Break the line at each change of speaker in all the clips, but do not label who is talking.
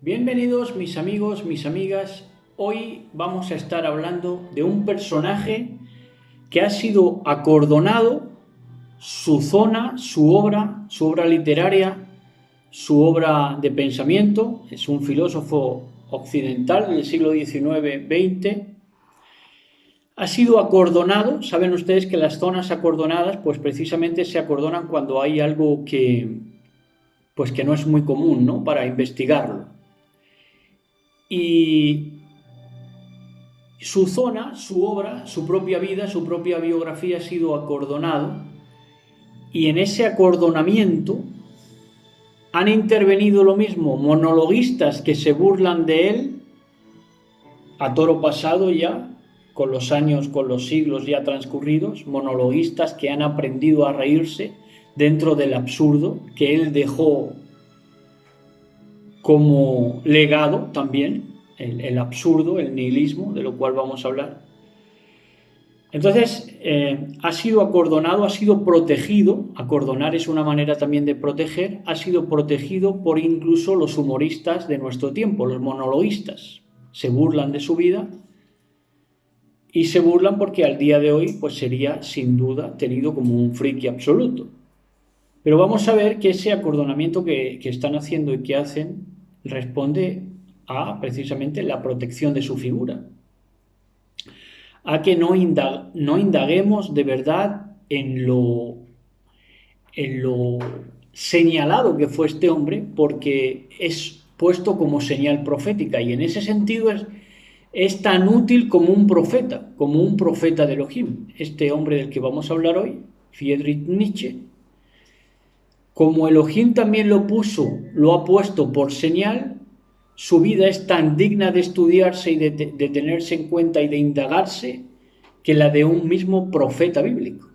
Bienvenidos mis amigos, mis amigas. Hoy vamos a estar hablando de un personaje que ha sido acordonado, su zona, su obra literaria, su obra de pensamiento. Es un filósofo occidental del siglo XIX-XX. Ha sido acordonado. Saben ustedes que las zonas acordonadas pues precisamente se acordonan cuando hay algo que no es muy común, ¿no? Para investigarlo. Y su zona, su obra, su propia vida, su propia biografía ha sido acordonado, y en ese acordonamiento han intervenido lo mismo monologuistas que se burlan de él a toro pasado ya, con los años, con los siglos ya transcurridos, monologuistas que han aprendido a reírse dentro del absurdo que él dejó como legado también, el absurdo, el nihilismo, de lo cual vamos a hablar. Entonces, ha sido acordonado, ha sido protegido. Acordonar es una manera también de proteger. Ha sido protegido por incluso los humoristas de nuestro tiempo, los monologuistas. Se burlan de su vida y se burlan porque al día de hoy pues sería sin duda tenido como un friki absoluto. Pero vamos a ver que ese acordonamiento que están haciendo y que hacen responde a precisamente la protección de su figura, a que no indaguemos de verdad en lo señalado que fue este hombre, porque es puesto como señal profética, y en ese sentido es tan útil como un profeta de Elohim. Este hombre del que vamos a hablar hoy, Friedrich Nietzsche, como Elohim también lo ha puesto por señal. Su vida es tan digna de estudiarse y de tenerse en cuenta y de indagarse que la de un mismo profeta bíblico.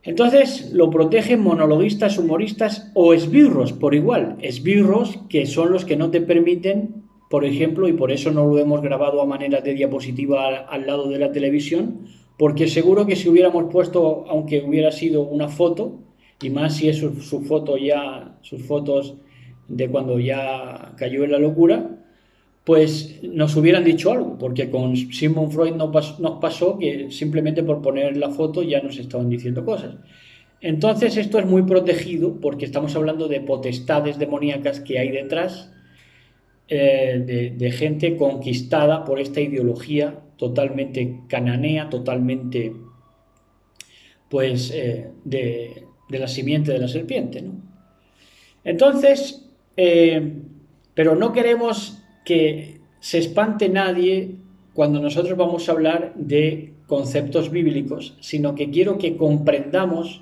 Entonces lo protegen monologuistas, humoristas o esbirros por igual. Esbirros que son los que no te permiten, por ejemplo, y por eso no lo hemos grabado a manera de diapositiva al lado de la televisión, porque seguro que si hubiéramos puesto, aunque hubiera sido una foto, y más si es su foto ya, sus fotos de cuando ya cayó en la locura, pues nos hubieran dicho algo, porque con Sigmund Freud nos pasó que simplemente por poner la foto ya nos estaban diciendo cosas. Entonces esto es muy protegido porque estamos hablando de potestades demoníacas que hay detrás, de gente conquistada por esta ideología totalmente cananea, totalmente pues de la simiente de la serpiente, ¿no? Entonces, pero no queremos que se espante nadie cuando nosotros vamos a hablar de conceptos bíblicos, sino que quiero que comprendamos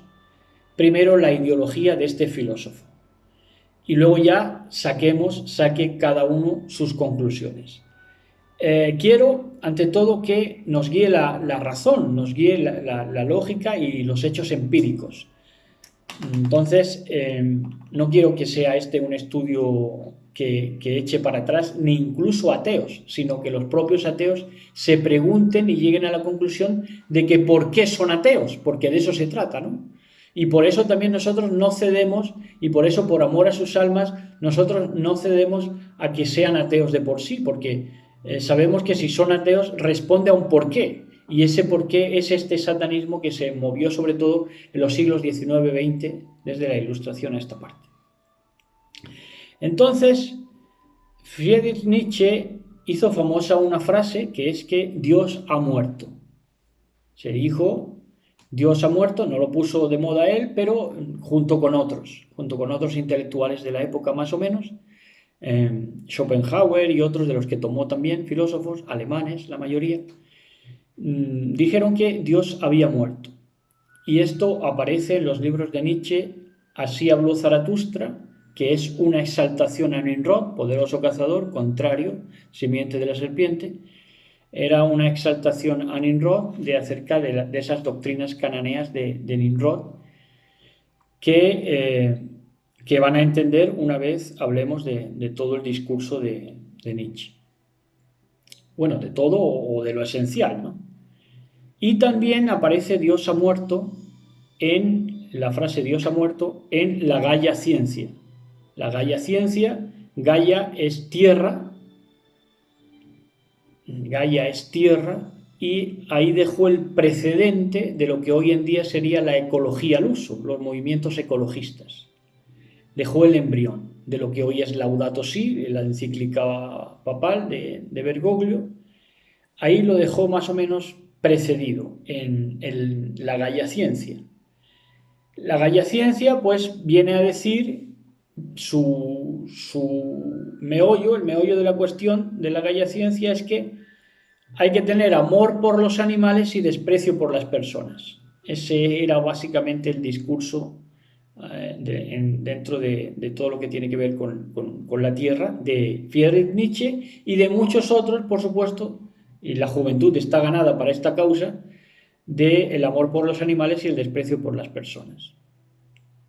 primero la ideología de este filósofo y luego ya saque cada uno sus conclusiones. Quiero, ante todo, que nos guíe la razón, nos guíe la lógica y los hechos empíricos. Entonces, no quiero que sea este un estudio que eche para atrás ni incluso ateos, sino que los propios ateos se pregunten y lleguen a la conclusión de que por qué son ateos, porque de eso se trata, ¿no? Y por eso también nosotros no cedemos, y por eso por amor a sus almas, nosotros no cedemos a que sean ateos de por sí, porque sabemos que si son ateos responde a un porqué. Y ese porqué es este satanismo que se movió sobre todo en los siglos XIX-XX, desde la Ilustración a esta parte. Entonces, Friedrich Nietzsche hizo famosa una frase que es que Dios ha muerto. Se dijo, Dios ha muerto, no lo puso de moda él, pero junto con otros intelectuales de la época más o menos, Schopenhauer y otros de los que tomó también, filósofos alemanes, la mayoría, dijeron que Dios había muerto. Y esto aparece en los libros de Nietzsche. Así habló Zaratustra, que es una exaltación a Nimrod, poderoso cazador, contrario, simiente de la serpiente. Era una exaltación a Nimrod acerca de esas doctrinas cananeas de Nimrod que van a entender una vez hablemos de todo el discurso de Nietzsche. Bueno, de todo o de lo esencial, ¿no? Y también aparece Dios ha muerto en la frase Dios ha muerto en la Gaia Ciencia. La Gaia Ciencia Gaia es tierra, y ahí dejó el precedente de lo que hoy en día sería la ecología al uso, los movimientos ecologistas. Dejó el embrión de lo que hoy es Laudato Si, la encíclica papal de Bergoglio. Ahí lo dejó más o menos precedido en la Gaia Ciencia. La Gaia Ciencia pues viene a decir su meollo, el meollo de la cuestión de la Gaia Ciencia es que hay que tener amor por los animales y desprecio por las personas. Ese era básicamente el discurso dentro de todo lo que tiene que ver con la Tierra, de Friedrich Nietzsche y de muchos otros, por supuesto, y la juventud está ganada para esta causa, del amor por los animales y el desprecio por las personas.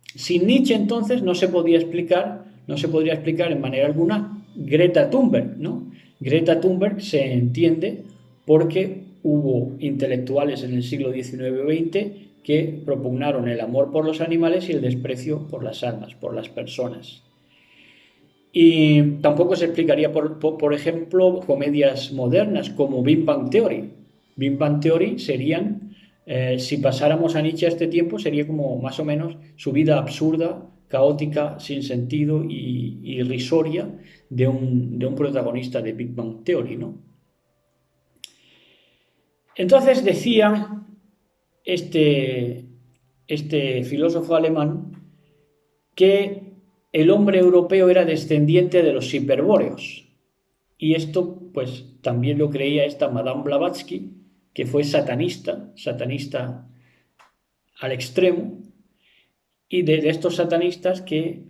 Sin Nietzsche, entonces, no se podría explicar en manera alguna Greta Thunberg, ¿no? Greta Thunberg se entiende porque hubo intelectuales en el siglo XIX-XX que propugnaron el amor por los animales y el desprecio por las almas, por las personas. Y tampoco se explicaría, por ejemplo, comedias modernas como Big Bang Theory. Big Bang Theory serían, si pasáramos a Nietzsche a este tiempo, sería como más o menos su vida absurda, caótica, sin sentido y irrisoria de un protagonista de Big Bang Theory, ¿no? Entonces decía este filósofo alemán que el hombre europeo era descendiente de los hiperbóreos. Y esto pues también lo creía esta Madame Blavatsky, que fue satanista al extremo, y de estos satanistas que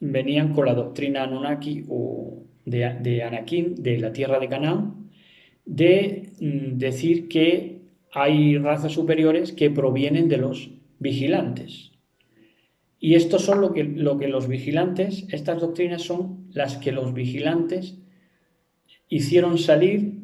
venían con la doctrina Anunnaki o de Anakin, de la tierra de Canaán, de decir que hay razas superiores que provienen de los vigilantes. Y estos son lo que los vigilantes, estas doctrinas son las que los vigilantes hicieron salir,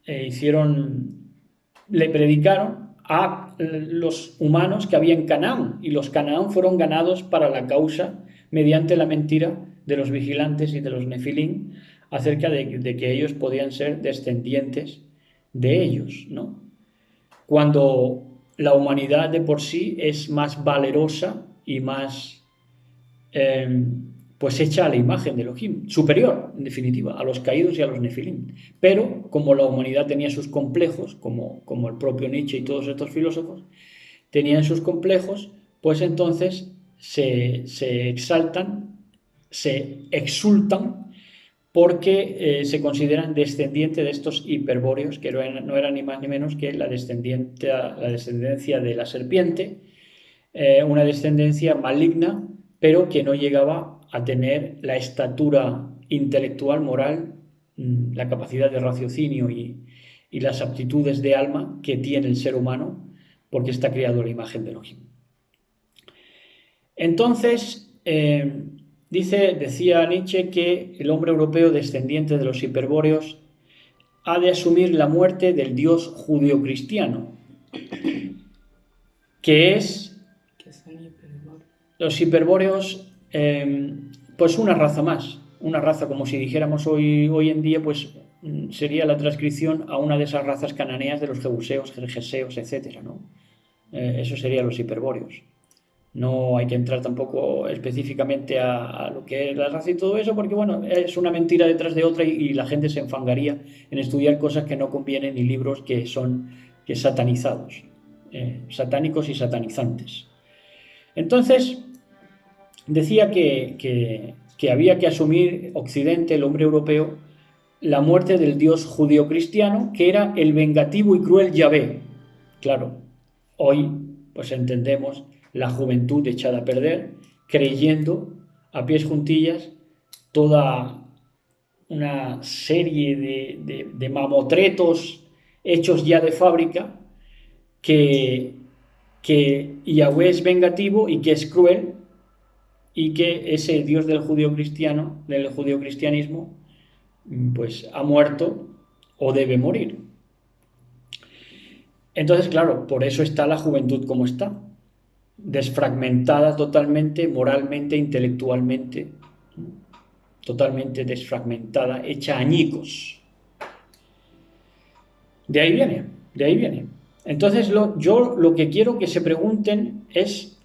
le predicaron a los humanos que había en Canaán, y los Canaán fueron ganados para la causa mediante la mentira de los vigilantes y de los nefilim acerca de que ellos podían ser descendientes de ellos, ¿no? Cuando la humanidad de por sí es más valerosa y más pues hecha a la imagen de Elohim, superior, en definitiva, a los caídos y a los nefilim. Pero como la humanidad tenía sus complejos, como el propio Nietzsche y todos estos filósofos tenían sus complejos, pues entonces se exaltan, se exultan, porque se consideran descendientes de estos hiperbóreos, que no eran ni más ni menos que la descendencia de la serpiente, una descendencia maligna, pero que no llegaba a tener la estatura intelectual, moral, la capacidad de raciocinio y las aptitudes de alma que tiene el ser humano, porque está creado a la imagen de Elohim. Entonces, decía Nietzsche que el hombre europeo descendiente de los hiperbóreos ha de asumir la muerte del dios judeocristiano, que es los hiperbóreos, pues una raza más, una raza como si dijéramos hoy en día, pues sería la transcripción a una de esas razas cananeas de los jebuseos, gergeseos, etc., ¿no? Eso serían los hiperbóreos. No hay que entrar tampoco específicamente a lo que es la raza y todo eso, porque bueno, es una mentira detrás de otra y la gente se enfangaría en estudiar cosas que no convienen, ni libros que son satanizados, satánicos y satanizantes. Entonces, decía que había que asumir Occidente, el hombre europeo, la muerte del dios judío-cristiano, que era el vengativo y cruel Yahvé. Claro, hoy pues entendemos la juventud echada a perder, creyendo a pies juntillas toda una serie de mamotretos hechos ya de fábrica, que Yahvé es vengativo y que es cruel, y que ese Dios del judeocristianismo, pues ha muerto o debe morir. Entonces, claro, por eso está la juventud como está, desfragmentada totalmente, moralmente, intelectualmente. totalmente desfragmentada, hecha añicos. De ahí viene, de ahí viene. Entonces yo lo que quiero que se pregunten es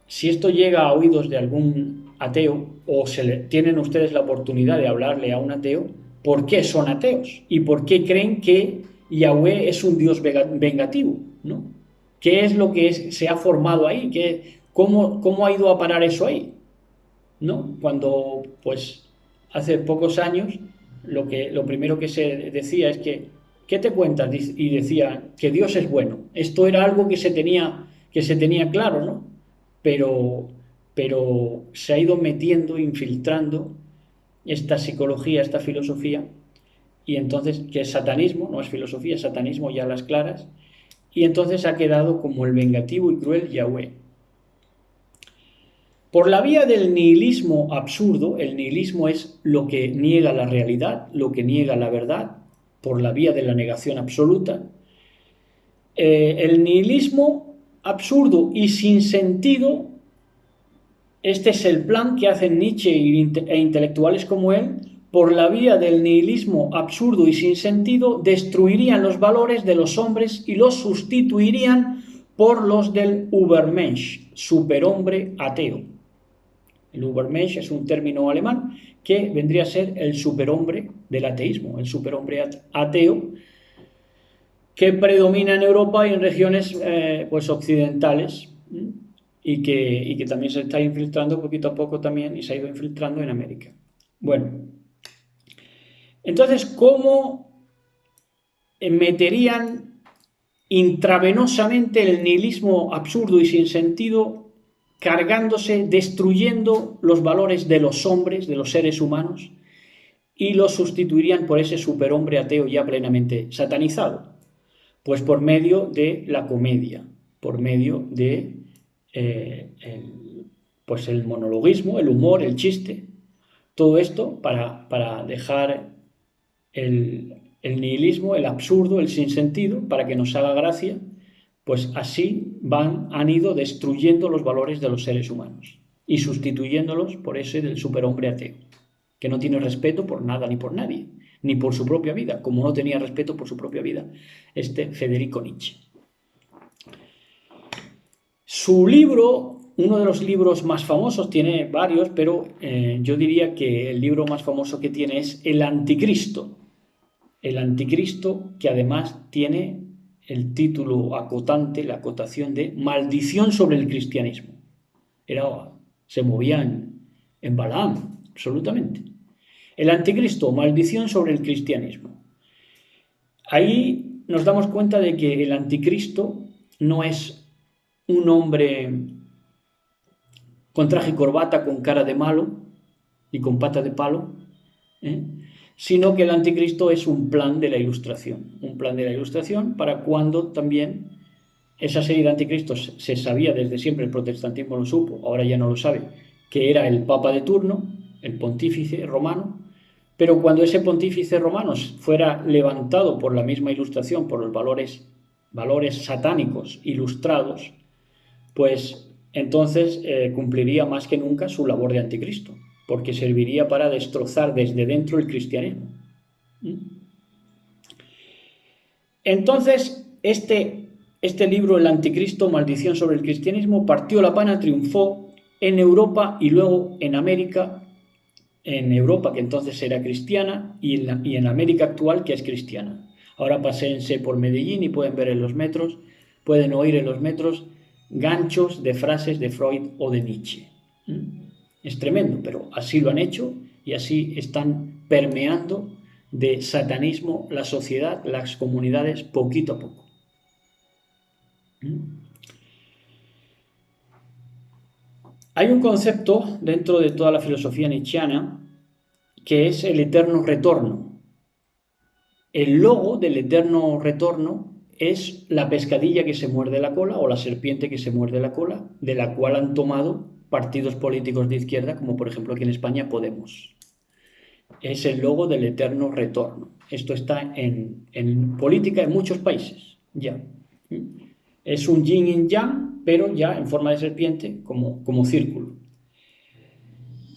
si esto llega a oídos de algún ateo o tienen ustedes la oportunidad de hablarle a un ateo, ¿por qué son ateos? ¿Y por qué creen que Yahweh es un Dios vengativo? ¿No? ¿Qué es lo que se ha formado ahí? ¿Cómo ha ido a parar eso ahí? ¿No? Cuando, pues, hace pocos años, lo primero que se decía es que, ¿qué te cuentas? Y decía que Dios es bueno. Esto era algo que se tenía claro, ¿no? Pero, pero se ha ido metiendo, infiltrando esta psicología, esta filosofía, y entonces, que es satanismo, no es filosofía, es satanismo ya a las claras, y entonces ha quedado como el vengativo y cruel Yahweh. Por la vía del nihilismo absurdo, el nihilismo es lo que niega la realidad, lo que niega la verdad, por la vía de la negación absoluta. El nihilismo absurdo y sin sentido, este es el plan que hacen Nietzsche e intelectuales como él. Por la vía del nihilismo absurdo y sin sentido, destruirían los valores de los hombres y los sustituirían por los del Übermensch, superhombre ateo. El Übermensch es un término alemán que vendría a ser el superhombre del ateísmo, el superhombre ateo, que predomina en Europa y en regiones pues occidentales, y que también se está infiltrando poquito a poco también, y se ha ido infiltrando en América. Bueno, entonces, ¿cómo meterían intravenosamente el nihilismo absurdo y sin sentido, cargándose, destruyendo los valores de los hombres, de los seres humanos, y los sustituirían por ese superhombre ateo ya plenamente satanizado? Pues por medio de la comedia, por medio de pues el monologuismo, el humor, el chiste, todo esto para dejar el nihilismo, el absurdo, el sinsentido, para que nos haga gracia. Pues así han ido destruyendo los valores de los seres humanos y sustituyéndolos por ese del superhombre ateo, que no tiene respeto por nada ni por nadie, ni por su propia vida, como no tenía respeto por su propia vida Federico Nietzsche. Su libro, uno de los libros más famosos, tiene varios, pero yo diría que el libro más famoso que tiene es El Anticristo. El Anticristo, que además tiene el título acotante, la acotación de Maldición sobre el cristianismo. Se movía en Balaam, absolutamente. El Anticristo, maldición sobre el cristianismo. Ahí nos damos cuenta de que el Anticristo no es un hombre con traje y corbata, con cara de malo y con pata de palo, sino que el Anticristo es un plan de la Ilustración, para cuando también esa serie de anticristos se sabía desde siempre, el protestantismo lo supo, ahora ya no lo sabe, que era el papa de turno, el pontífice romano, pero cuando ese pontífice romano fuera levantado por la misma Ilustración, por los valores satánicos ilustrados, pues entonces cumpliría más que nunca su labor de anticristo, porque serviría para destrozar desde dentro el cristianismo. Entonces, este libro, El Anticristo, maldición sobre el cristianismo, partió la pana, triunfó en Europa y luego en América, en Europa, que entonces era cristiana, y en América actual, que es cristiana. Ahora paséense por Medellín y pueden ver en los metros, pueden oír en los metros ganchos de frases de Freud o de Nietzsche. Es tremendo, pero así lo han hecho y así están permeando de satanismo la sociedad, las comunidades, poquito a poco. Hay un concepto dentro de toda la filosofía nietzscheana que es el eterno retorno. El logo del eterno retorno es la pescadilla que se muerde la cola o la serpiente que se muerde la cola, de la cual han tomado partidos políticos de izquierda, como por ejemplo aquí en España Podemos. Es el logo del eterno retorno. Esto está en política en muchos países, ya. Es un yin y yang, pero ya en forma de serpiente, como círculo.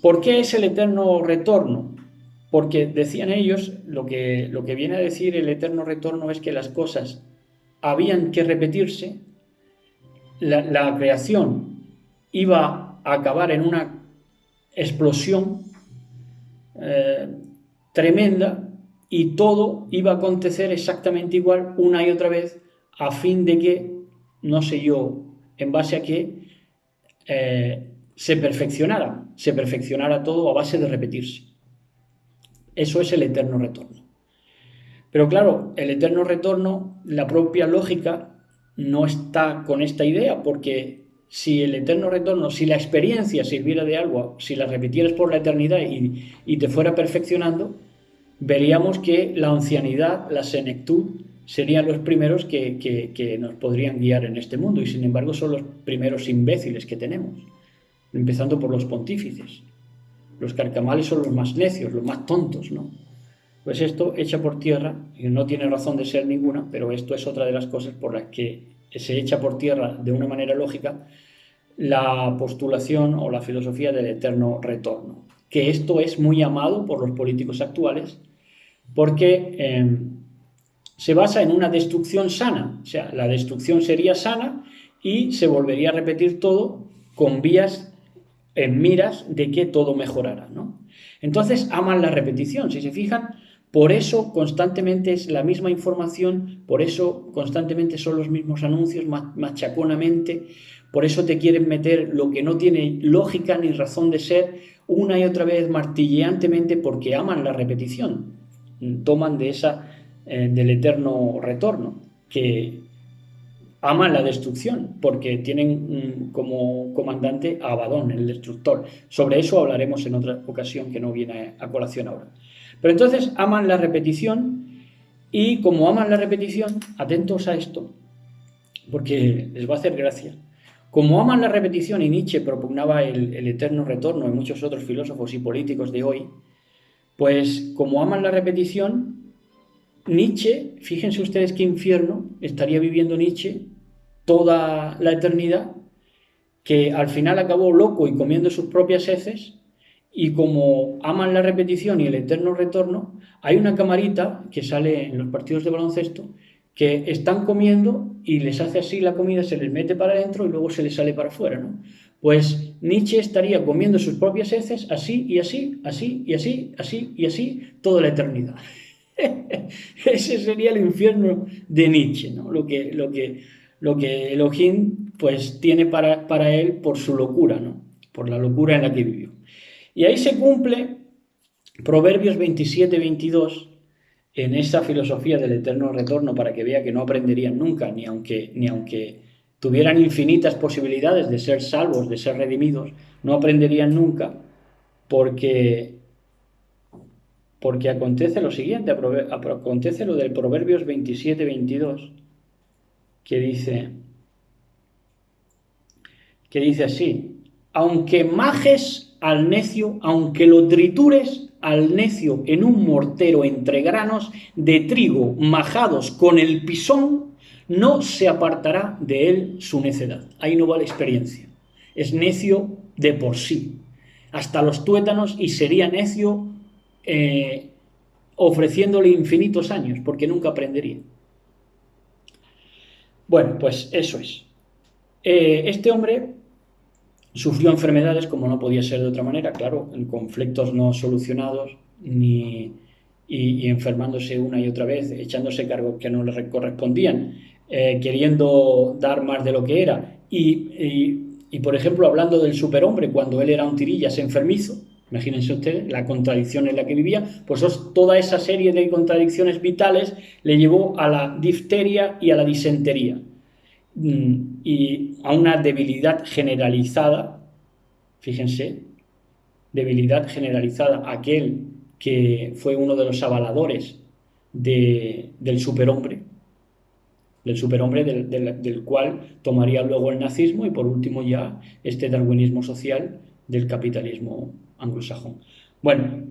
¿Por qué es el eterno retorno? Porque decían ellos, lo que viene a decir el eterno retorno es que las cosas habían que repetirse, la creación iba a acabar en una explosión tremenda y todo iba a acontecer exactamente igual una y otra vez a fin de que, no sé yo, en base a qué, se perfeccionara todo a base de repetirse. Eso es el eterno retorno. Pero claro, el eterno retorno, la propia lógica no está con esta idea, porque si el eterno retorno, si la experiencia sirviera de algo, si la repitieras por la eternidad y te fuera perfeccionando, veríamos que la ancianidad, la senectud, serían los primeros que nos podrían guiar en este mundo, y sin embargo son los primeros imbéciles que tenemos, empezando por los pontífices. Los carcamales son los más necios, los más tontos, ¿no? Pues esto echa por tierra, y no tiene razón de ser ninguna, pero esto es otra de las cosas por las que se echa por tierra de una manera lógica la postulación o la filosofía del eterno retorno. Que esto es muy amado por los políticos actuales porque se basa en una destrucción sana, o sea, la destrucción sería sana y se volvería a repetir todo con vías en miras de que todo mejorara, ¿no? Entonces aman la repetición, si se fijan, por eso constantemente es la misma información, por eso constantemente son los mismos anuncios machaconamente, por eso te quieren meter lo que no tiene lógica ni razón de ser una y otra vez martilleantemente porque aman la repetición, toman de esa, del eterno retorno, que aman la destrucción porque tienen como comandante a Abadón, el destructor. Sobre eso hablaremos en otra ocasión que no viene a colación ahora. Pero entonces aman la repetición y como aman la repetición, atentos a esto, porque les va a hacer gracia. Como aman la repetición y Nietzsche propugnaba el eterno retorno y muchos otros filósofos y políticos de hoy, pues como aman la repetición, Nietzsche, fíjense ustedes qué infierno estaría viviendo Nietzsche toda la eternidad, que al final acabó loco y comiendo sus propias heces, y como aman la repetición y el eterno retorno, hay una camarita que sale en los partidos de baloncesto que están comiendo y les hace así la comida, se les mete para adentro y luego se les sale para afuera, ¿no? Pues Nietzsche estaría comiendo sus propias heces así y así, así y así, así y así, toda la eternidad. Ese sería el infierno de Nietzsche, ¿no? Lo que Elohim pues tiene para él por su locura, ¿no? Por la locura en la que vivió. Y ahí se cumple Proverbios 27-22 en esa filosofía del eterno retorno, para que vea que no aprenderían nunca, ni aunque tuvieran infinitas posibilidades de ser salvos, de ser redimidos, no aprenderían nunca, porque acontece lo siguiente, acontece lo del Proverbios 27-22, que dice así: aunque majes al necio, aunque lo tritures al necio en un mortero entre granos de trigo majados con el pisón, no se apartará de él su necedad. Ahí no va la experiencia. Es necio de por sí, hasta los tuétanos, y sería necio ofreciéndole infinitos años, porque nunca aprendería. Bueno, pues eso es. Este hombre sufrió enfermedades, como no podía ser de otra manera, claro, en conflictos no solucionados, y enfermándose una y otra vez, echándose cargos que no le correspondían, queriendo dar más de lo que era, y por ejemplo, hablando del superhombre, cuando él era un tirillas enfermizo, imagínense ustedes la contradicción en la que vivía, pues toda esa serie de contradicciones vitales le llevó a la difteria y a la disentería, y a una debilidad generalizada. Fíjense, debilidad generalizada, aquel que fue uno de los avaladores del superhombre, del cual tomaría luego el nazismo y por último ya este darwinismo social del capitalismo anglosajón. Bueno,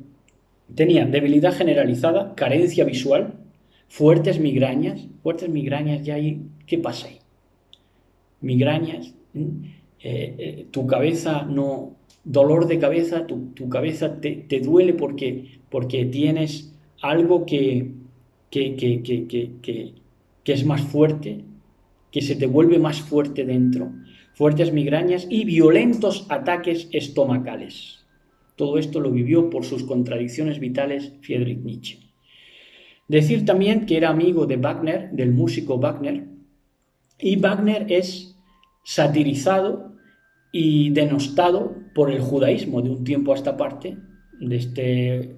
tenía debilidad generalizada, carencia visual, fuertes migrañas ya ahí, ¿qué pasa ahí? Migrañas, tu cabeza no, dolor de cabeza, tu cabeza te duele porque tienes algo que, que, que, que, que, que es más fuerte, que se te vuelve más fuerte dentro, fuertes migrañas y violentos ataques estomacales. Todo esto lo vivió por sus contradicciones vitales Friedrich Nietzsche. Decir también que era amigo de Wagner, del músico Wagner, y Wagner es satirizado y denostado por el judaísmo de un tiempo a esta parte, del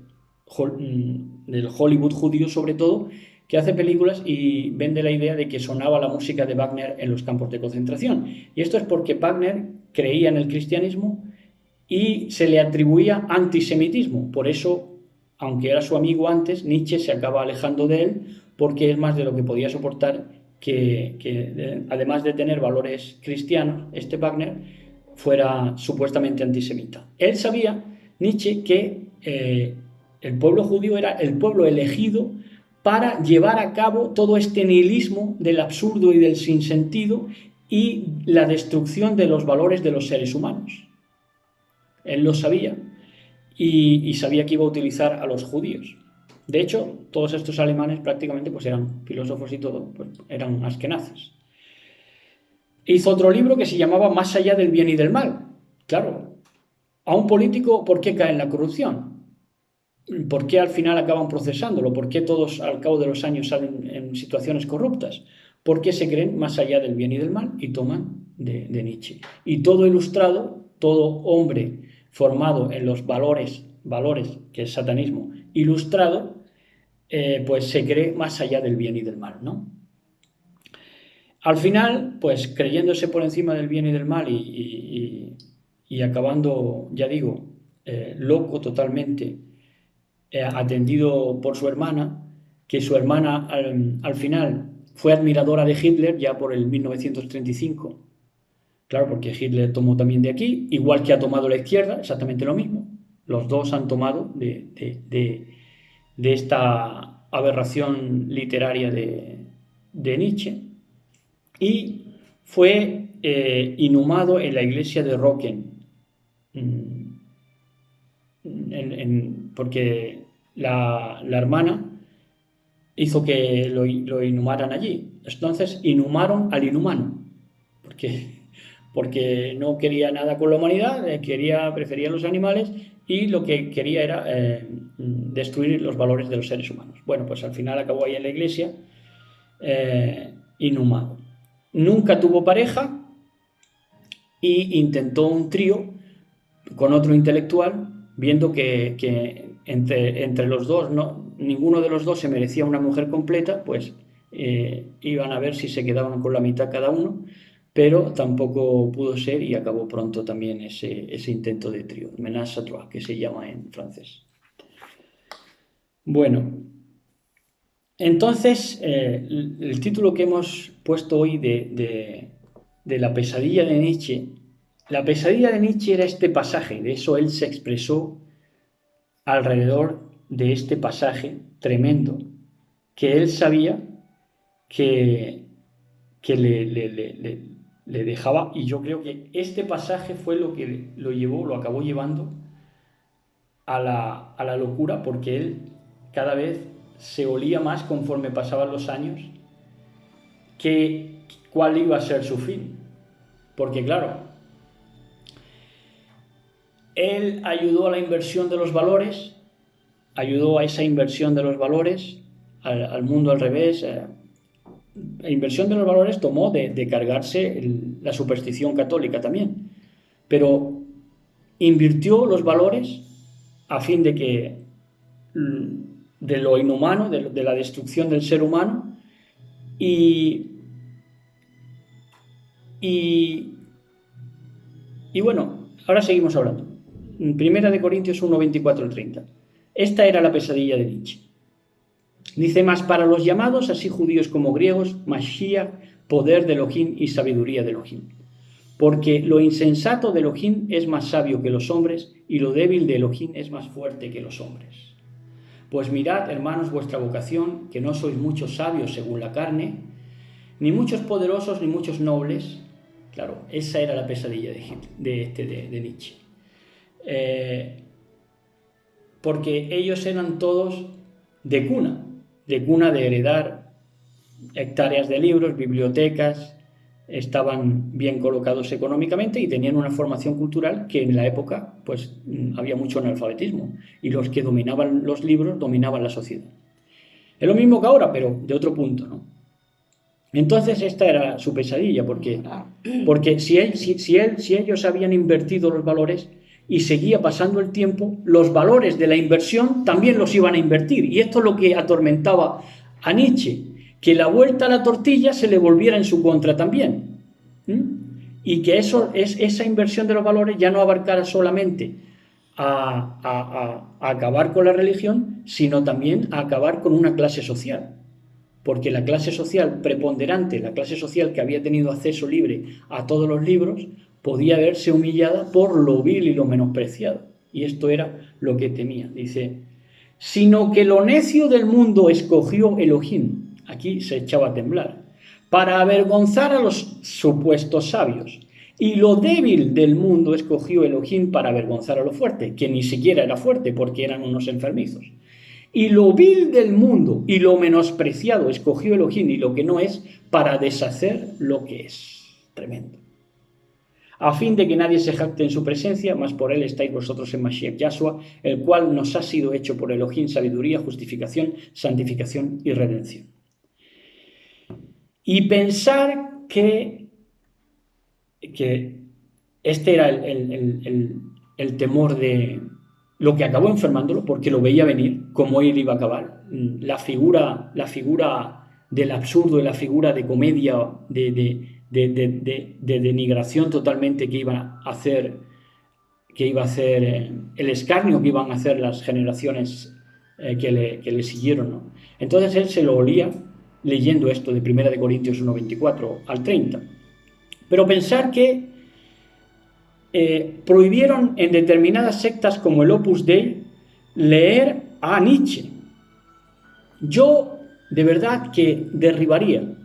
Hollywood judío sobre todo, que hace películas y vende la idea de que sonaba la música de Wagner en los campos de concentración. Y esto es porque Wagner creía en el cristianismo y se le atribuía antisemitismo. Por eso, aunque era su amigo antes, Nietzsche se acaba alejando de él porque es más de lo que podía soportar que además de tener valores cristianos, este Wagner fuera supuestamente antisemita. Él sabía, Nietzsche, que el pueblo judío era el pueblo elegido para llevar a cabo todo este nihilismo del absurdo y del sinsentido y la destrucción de los valores de los seres humanos. Él lo sabía y sabía que iba a utilizar a los judíos. De hecho, todos estos alemanes prácticamente pues eran filósofos y todo, pues eran askenazes. Hizo otro libro que se llamaba Más allá del bien y del mal. Claro, a un político, ¿por qué cae en la corrupción? ¿Por qué al final acaban procesándolo? ¿Por qué todos al cabo de los años salen en situaciones corruptas? Porque se creen más allá del bien y del mal y toman de Nietzsche. Y todo ilustrado, todo hombre formado en los valores que es satanismo, ilustrado, pues se cree más allá del bien y del mal, ¿no? Al final, pues creyéndose por encima del bien y del mal y acabando, ya digo, loco totalmente, atendido por su hermana, que su hermana al final fue admiradora de Hitler ya por el 1935. Claro, porque Hitler tomó también de aquí, igual que ha tomado la izquierda, exactamente lo mismo. Los dos han tomado de esta aberración literaria de Nietzsche y fue inhumado en la iglesia de Rocken, porque la hermana hizo que lo inhumaran allí. Entonces inhumaron al inhumano, porque no quería nada con la humanidad, prefería los animales y lo que quería era destruir los valores de los seres humanos. Bueno, pues al final acabó ahí en la iglesia inhumado. Nunca tuvo pareja e intentó un trío con otro intelectual, viendo que entre los dos ninguno de los dos se merecía una mujer completa, pues iban a ver si se quedaban con la mitad cada uno, pero tampoco pudo ser y acabó pronto también ese intento de trío, ménage à trois, que se llama en francés. Bueno, entonces el título que hemos puesto hoy de la pesadilla de Nietzsche, la pesadilla de Nietzsche era este pasaje, de eso él se expresó alrededor de este pasaje tremendo, que él sabía que le dejaba, y yo creo que este pasaje fue lo que lo acabó llevando a la locura, porque él cada vez se olía más conforme pasaban los años cuál iba a ser su fin. Porque claro, él ayudó a la inversión de los valores, ayudó a esa inversión de los valores, al mundo al revés. La inversión de los valores tomó de cargarse la superstición católica también, pero invirtió los valores a fin de que de lo inhumano, de la destrucción del ser humano, y bueno, ahora seguimos hablando. Primera de Corintios 1, 24-30. Esta era la pesadilla de Nietzsche. Dice: más para los llamados, así judíos como griegos, Mashiach, poder de Elohim y sabiduría de Elohim. Porque lo insensato de Elohim es más sabio que los hombres, y lo débil de Elohim es más fuerte que los hombres. Pues mirad, hermanos, vuestra vocación, que no sois muchos sabios según la carne, ni muchos poderosos, ni muchos nobles, Claro, esa era la pesadilla de Nietzsche. Porque ellos eran todos de cuna de heredar hectáreas de libros, bibliotecas, estaban bien colocados económicamente y tenían una formación cultural que en la época pues había mucho analfabetismo y los que dominaban los libros dominaban la sociedad. Es lo mismo que ahora, pero de otro punto, ¿no? Entonces esta era su pesadilla, porque si ellos habían invertido los valores y seguía pasando el tiempo, los valores de la inversión también los iban a invertir. Y esto es lo que atormentaba a Nietzsche, que la vuelta a la tortilla se le volviera en su contra también. Y que esa inversión de los valores ya no abarcara solamente a acabar con la religión, sino también a acabar con una clase social. Porque la clase social preponderante, la clase social que había tenido acceso libre a todos los libros, podía verse humillada por lo vil y lo menospreciado. Y esto era lo que temía. Dice, sino que lo necio del mundo escogió Elohim, aquí se echaba a temblar, para avergonzar a los supuestos sabios. Y lo débil del mundo escogió Elohim para avergonzar a lo fuerte, que ni siquiera era fuerte porque eran unos enfermizos. Y lo vil del mundo y lo menospreciado escogió Elohim y lo que no es para deshacer lo que es. Tremendo. A fin de que nadie se jacte en su presencia, mas por él estáis vosotros en Mashiach Yahshua, el cual nos ha sido hecho por Elohim sabiduría, justificación, santificación y redención. Y pensar que este era el temor de lo que acabó enfermándolo, porque lo veía venir, cómo él iba a acabar. La figura del absurdo, la figura de comedia, de denigración totalmente que iba a hacer el escarnio que iban a hacer las generaciones que le siguieron, ¿no? Entonces él se lo olía leyendo esto de 1 de Corintios 1:24 al 30. Pero pensar que prohibieron en determinadas sectas como el Opus Dei leer a Nietzsche. Yo de verdad que derribaría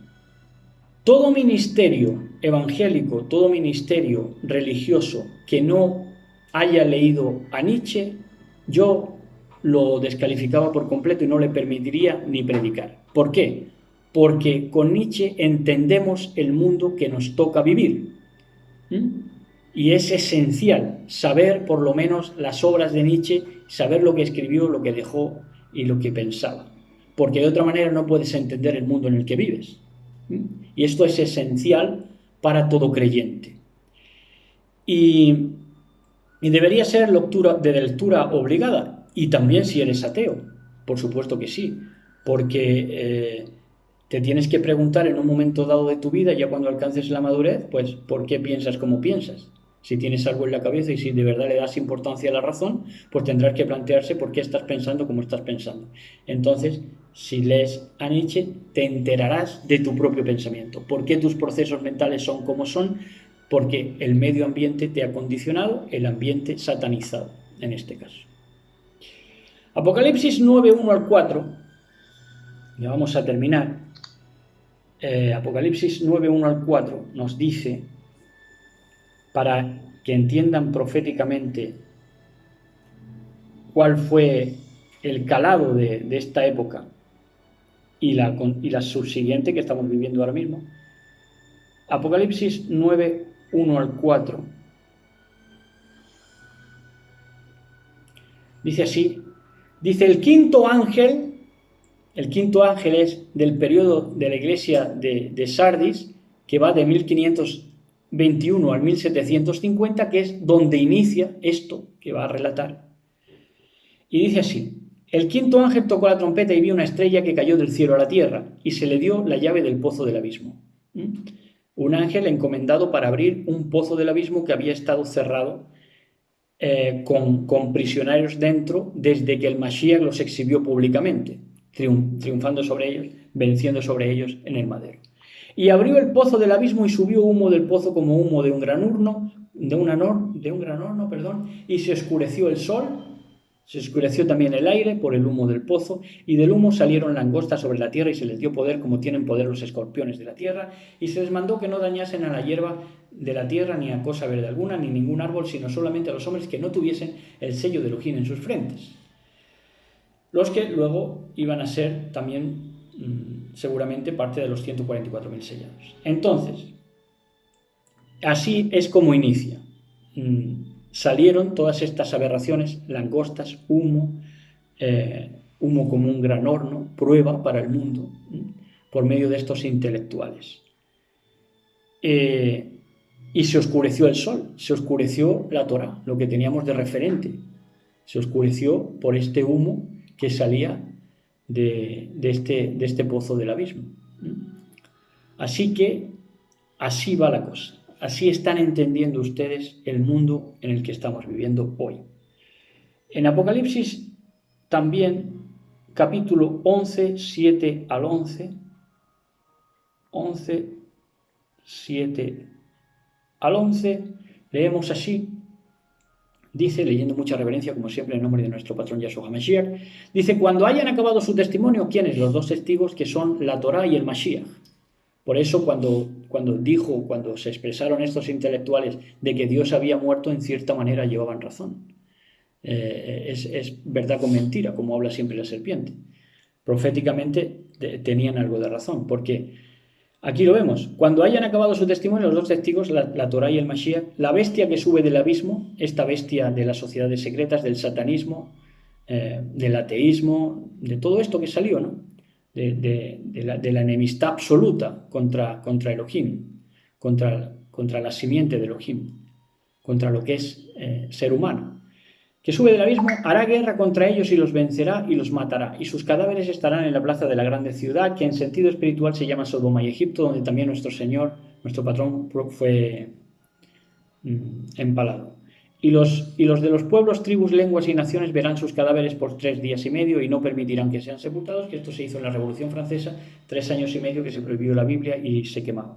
todo ministerio evangélico, todo ministerio religioso que no haya leído a Nietzsche, yo lo descalificaba por completo y no le permitiría ni predicar. ¿Por qué? Porque con Nietzsche entendemos el mundo que nos toca vivir. Y es esencial saber por lo menos las obras de Nietzsche, saber lo que escribió, lo que dejó y lo que pensaba. Porque de otra manera no puedes entender el mundo en el que vives. Y esto es esencial para todo creyente. Y debería ser de lectura obligada. Y también si eres ateo, por supuesto que sí. Porque te tienes que preguntar en un momento dado de tu vida, ya cuando alcances la madurez, pues ¿por qué piensas como piensas? Si tienes algo en la cabeza y si de verdad le das importancia a la razón, pues tendrás que plantearse por qué estás pensando como estás pensando. Entonces, si lees a Nietzsche, te enterarás de tu propio pensamiento. ¿Por qué tus procesos mentales son como son? Porque el medio ambiente te ha condicionado, el ambiente satanizado, en este caso. Apocalipsis 9:1 al 4, ya vamos a terminar. Apocalipsis 9:1 al 4 nos dice, para que entiendan proféticamente cuál fue el calado de esta época y la subsiguiente que estamos viviendo ahora mismo. Apocalipsis 9:1 al 4 dice así, dice el quinto ángel es del periodo de la iglesia de Sardis, que va de 1521 al 1750, que es donde inicia esto que va a relatar. Y dice así, el quinto ángel tocó la trompeta y vio una estrella que cayó del cielo a la tierra, y se le dio la llave del pozo del abismo. Un ángel encomendado para abrir un pozo del abismo que había estado cerrado con prisioneros dentro desde que el Mashiach los exhibió públicamente, triunfando sobre ellos, venciendo sobre ellos en el madero. Y abrió el pozo del abismo y subió humo del pozo como humo de un gran horno, y se oscureció el sol Se oscureció también el aire por el humo del pozo, y del humo salieron langostas sobre la tierra, y se les dio poder como tienen poder los escorpiones de la tierra, y se les mandó que no dañasen a la hierba de la tierra, ni a cosa verde alguna, ni ningún árbol, sino solamente a los hombres que no tuviesen el sello de Elohim en sus frentes. Los que luego iban a ser también seguramente parte de los 144.000 sellados. Entonces, así es como inicia. Salieron todas estas aberraciones, langostas, humo, humo como un gran horno, prueba para el mundo, por medio de estos intelectuales. Y se oscureció el sol, se oscureció la Torá, lo que teníamos de referente. Se oscureció por este humo que salía de este pozo del abismo. Así que así va la cosa. Así están entendiendo ustedes el mundo en el que estamos viviendo hoy. En Apocalipsis también, capítulo 11, 7 al 11, 11, 7 al 11, leemos así, dice, leyendo mucha reverencia, como siempre, en nombre de nuestro patrón Yahshua HaMashiach, dice, cuando hayan acabado su testimonio, ¿quiénes? Los dos testigos que son la Torá y el Mashiach. Por eso cuando se expresaron estos intelectuales de que Dios había muerto, en cierta manera llevaban razón. Es verdad con mentira, como habla siempre la serpiente. Proféticamente tenían algo de razón, porque aquí lo vemos. Cuando hayan acabado su testimonio, los dos testigos, la Torá y el Mashiach, la bestia que sube del abismo, esta bestia de las sociedades secretas, del satanismo, del ateísmo, de todo esto que salió, ¿no? De la enemistad absoluta contra Elohim, contra la simiente de Elohim, contra lo que es ser humano, que sube del abismo, hará guerra contra ellos y los vencerá y los matará, y sus cadáveres estarán en la plaza de la grande ciudad, que en sentido espiritual se llama Sodoma y Egipto, donde también nuestro Señor, nuestro patrón, fue empalado. Y los de los pueblos, tribus, lenguas y naciones verán sus cadáveres por 3 días y medio y no permitirán que sean sepultados, que esto se hizo en la Revolución Francesa, 3 años y medio que se prohibió la Biblia y se quemó.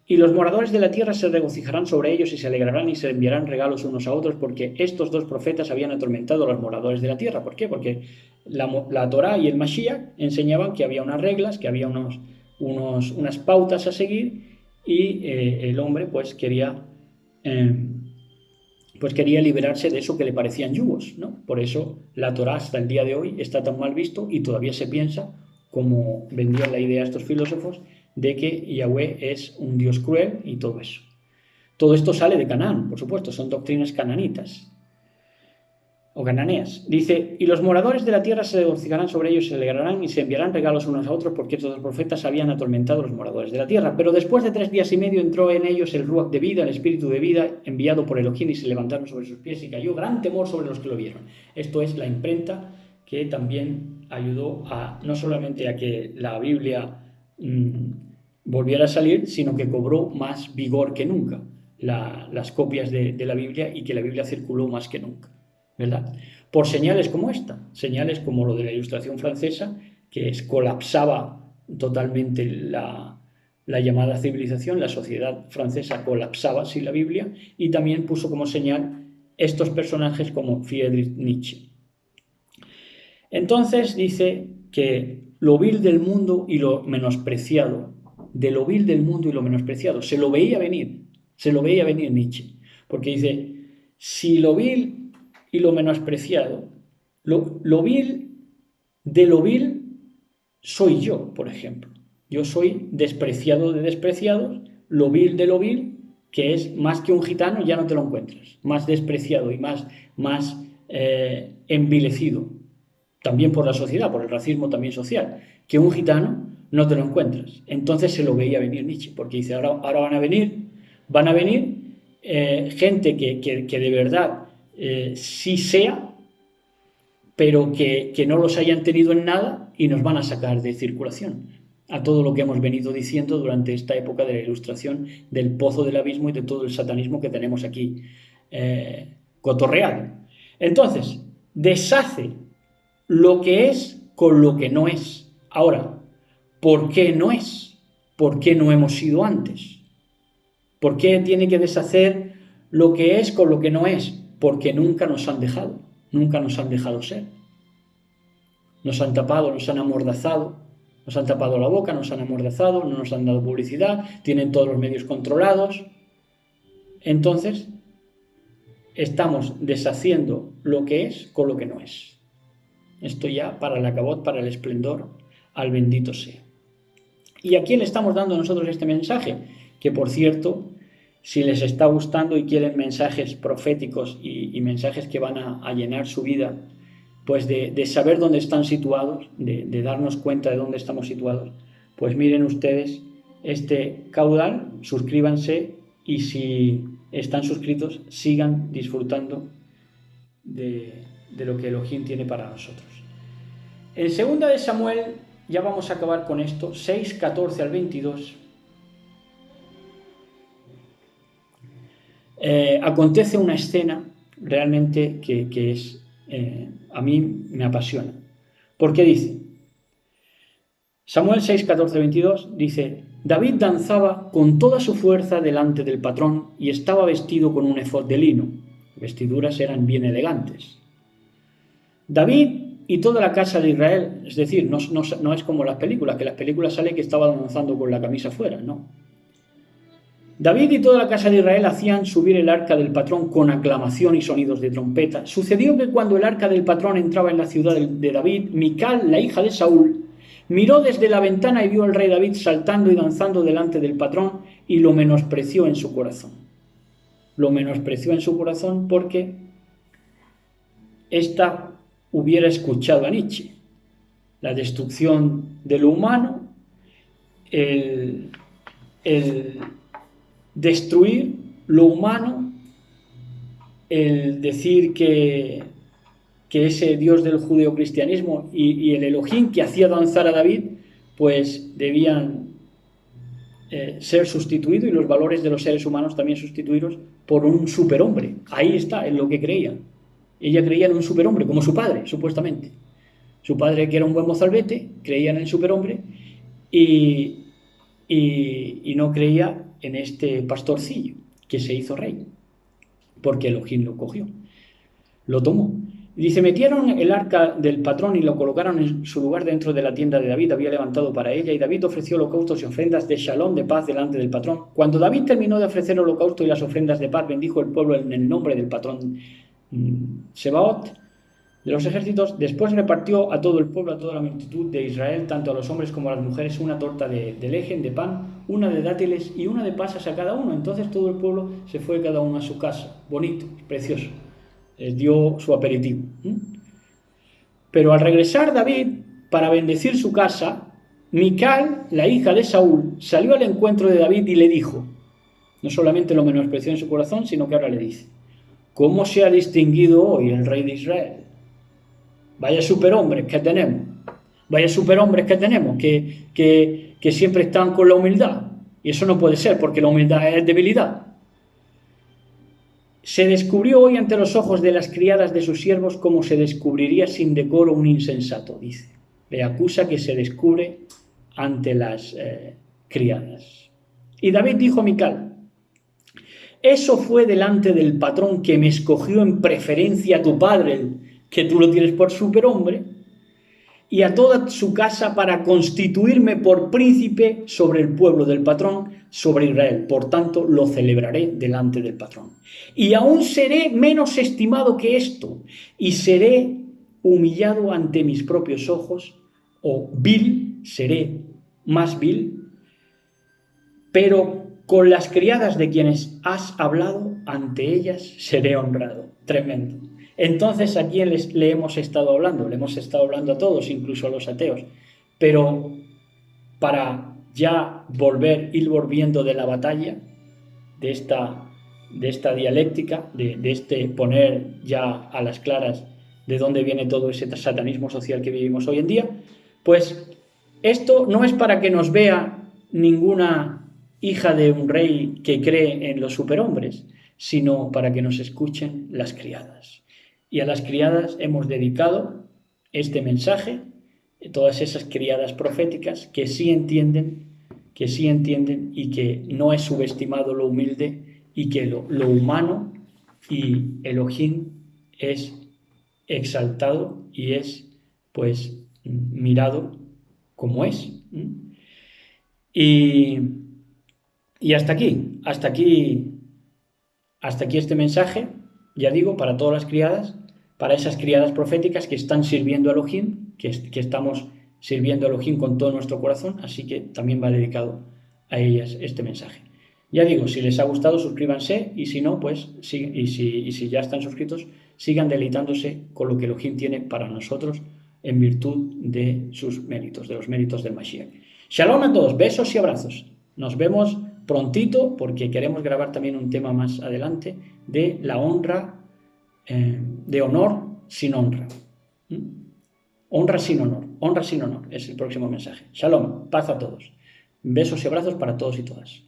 Y los moradores de la tierra se regocijarán sobre ellos y se alegrarán y se enviarán regalos unos a otros, porque estos dos profetas habían atormentado a los moradores de la tierra. ¿Por qué? Porque la Torá y el Mashiach enseñaban que había unas reglas, que había unas pautas a seguir, y el hombre pues quería liberarse de eso que le parecían yugos, ¿no? Por eso la Torá hasta el día de hoy está tan mal visto y todavía se piensa, como vendían la idea a estos filósofos, de que Yahweh es un Dios cruel y todo eso. Todo esto sale de Canaán, por supuesto, son doctrinas cananitas o cananeas. Dice, y los moradores de la tierra se regocijarán sobre ellos, se alegrarán y se enviarán regalos unos a otros, porque estos dos profetas habían atormentado a los moradores de la tierra. Pero después de 3 días y medio entró en ellos el ruach de vida, el espíritu de vida, enviado por Elohim, y se levantaron sobre sus pies y cayó gran temor sobre los que lo vieron. Esto es la imprenta que también ayudó no solamente a que la Biblia volviera a salir, sino que cobró más vigor que nunca las copias de la Biblia, y que la Biblia circuló más que nunca, ¿verdad? Por señales como esta, señales como lo de la Ilustración francesa, que colapsaba totalmente la llamada civilización, la sociedad francesa colapsaba sin la Biblia, y también puso como señal estos personajes como Friedrich Nietzsche. Entonces dice que lo vil del mundo y lo menospreciado, de lo vil del mundo y lo menospreciado, se lo veía venir Nietzsche, porque dice, si lo vil y lo menospreciado, lo vil de lo vil soy yo, por ejemplo. Yo soy despreciado de despreciados, lo vil de lo vil, que es más que un gitano, ya no te lo encuentras, más despreciado y más envilecido, también por la sociedad, por el racismo también social, que un gitano no te lo encuentras. Entonces se lo veía venir Nietzsche, porque dice, ahora van a venir gente que de verdad sí sea, pero que no los hayan tenido en nada, y nos van a sacar de circulación a todo lo que hemos venido diciendo durante esta época de la Ilustración, del pozo del abismo y de todo el satanismo que tenemos aquí cotorreado. Entonces, deshace lo que es con lo que no es. Ahora, ¿por qué no es? ¿Por qué no hemos sido antes? ¿Por qué tiene que deshacer lo que es con lo que no es? Porque nunca nos han dejado. nunca nos han dejado ser. Nos han tapado, nos han amordazado, nos han tapado la boca, nos han amordazado, no nos han dado publicidad, tienen todos los medios controlados. Entonces, estamos deshaciendo lo que es con lo que no es. Esto ya para el acabot, para el esplendor, al bendito sea. ¿Y a quién le estamos dando nosotros este mensaje? Que, por cierto, si les está gustando y quieren mensajes proféticos y mensajes que van a llenar su vida, pues de saber dónde están situados, de darnos cuenta de dónde estamos situados, pues miren ustedes este caudal, suscríbanse y si están suscritos, sigan disfrutando de lo que Elohim tiene para nosotros. En 2 de Samuel, ya vamos a acabar con esto, 6, 14 al 22, acontece una escena realmente que es, a mí me apasiona. Porque dice, Samuel 6, 14, 22, dice, David danzaba con toda su fuerza delante del patrón y estaba vestido con un efod de lino. Vestiduras eran bien elegantes. David y toda la casa de Israel, es decir, no es como las películas, que las películas sale que estaba danzando con la camisa fuera, no. David y toda la casa de Israel hacían subir el arca del patrón con aclamación y sonidos de trompeta. Sucedió que cuando el arca del patrón entraba en la ciudad de David, Mical, la hija de Saúl, miró desde la ventana y vio al rey David saltando y danzando delante del patrón y lo menospreció en su corazón. Lo menospreció en su corazón porque ésta hubiera escuchado a Nietzsche. La destrucción de lo humano, el destruir lo humano, el decir que ese Dios del judeocristianismo y el Elohim que hacía danzar a David, pues debían ser sustituidos y los valores de los seres humanos también sustituidos por un superhombre. Ahí está, en lo que creía. Ella creía en un superhombre, como su padre, supuestamente. Su padre, que era un buen mozalbete, creía en el superhombre y no creía en este pastorcillo que se hizo rey, porque Elohim lo cogió, lo tomó. Dice, metieron el arca del patrón y lo colocaron en su lugar dentro de la tienda de David, había levantado para ella, y David ofreció holocaustos y ofrendas de shalom, de paz, delante del patrón. Cuando David terminó de ofrecer el holocausto y las ofrendas de paz, bendijo el pueblo en el nombre del patrón Sebaot de los ejércitos. Después repartió a todo el pueblo, a toda la multitud de Israel, tanto a los hombres como a las mujeres, una torta de lejen, de pan, una de dátiles y una de pasas a cada uno. Entonces todo el pueblo se fue cada uno a su casa. Bonito, precioso. Les dio su aperitivo. Pero al regresar David para bendecir su casa, Mical, la hija de Saúl, salió al encuentro de David y le dijo, no solamente lo menospreció en su corazón, sino que ahora le dice, ¿cómo se ha distinguido hoy el rey de Israel? Vaya superhombres que tenemos, vaya superhombres que tenemos, que siempre están con la humildad. Y eso no puede ser, porque la humildad es debilidad. Se descubrió hoy ante los ojos de las criadas de sus siervos como se descubriría sin decoro un insensato, dice. Le acusa que se descubre ante las criadas. Y David dijo a Mical, eso fue delante del patrón que me escogió en preferencia a tu padre, que tú lo tienes por superhombre, y a toda su casa para constituirme por príncipe sobre el pueblo del patrón, sobre Israel. Por tanto, lo celebraré delante del patrón. Y aún seré menos estimado que esto, y seré humillado ante mis propios ojos, o vil, seré más vil, pero con las criadas de quienes has hablado, ante ellas seré honrado. Tremendo. Entonces, ¿a quién le hemos estado hablando? Le hemos estado hablando a todos, incluso a los ateos. Pero para ya ir volviendo de la batalla, de esta dialéctica, de este poner ya a las claras de dónde viene todo ese satanismo social que vivimos hoy en día, pues esto no es para que nos vea ninguna hija de un rey que cree en los superhombres, sino para que nos escuchen las criadas. Y a las criadas hemos dedicado este mensaje, todas esas criadas proféticas que sí entienden y que no es subestimado lo humilde y que lo humano y Elohim es exaltado y es pues mirado como es. Y hasta aquí este mensaje, ya digo, para todas las criadas, para esas criadas proféticas que están sirviendo a Elohim, que estamos sirviendo a Elohim con todo nuestro corazón, así que también va dedicado a ellas este mensaje. Ya digo, si les ha gustado, suscríbanse, y si no, pues, y si ya están suscritos, sigan deleitándose con lo que Elohim tiene para nosotros en virtud de sus méritos, de los méritos del Mashiach. Shalom a todos, besos y abrazos. Nos vemos prontito porque queremos grabar también un tema más adelante de la honra, de honor sin honra. Honra sin honor es el próximo mensaje. Shalom, paz a todos. Besos y abrazos para todos y todas.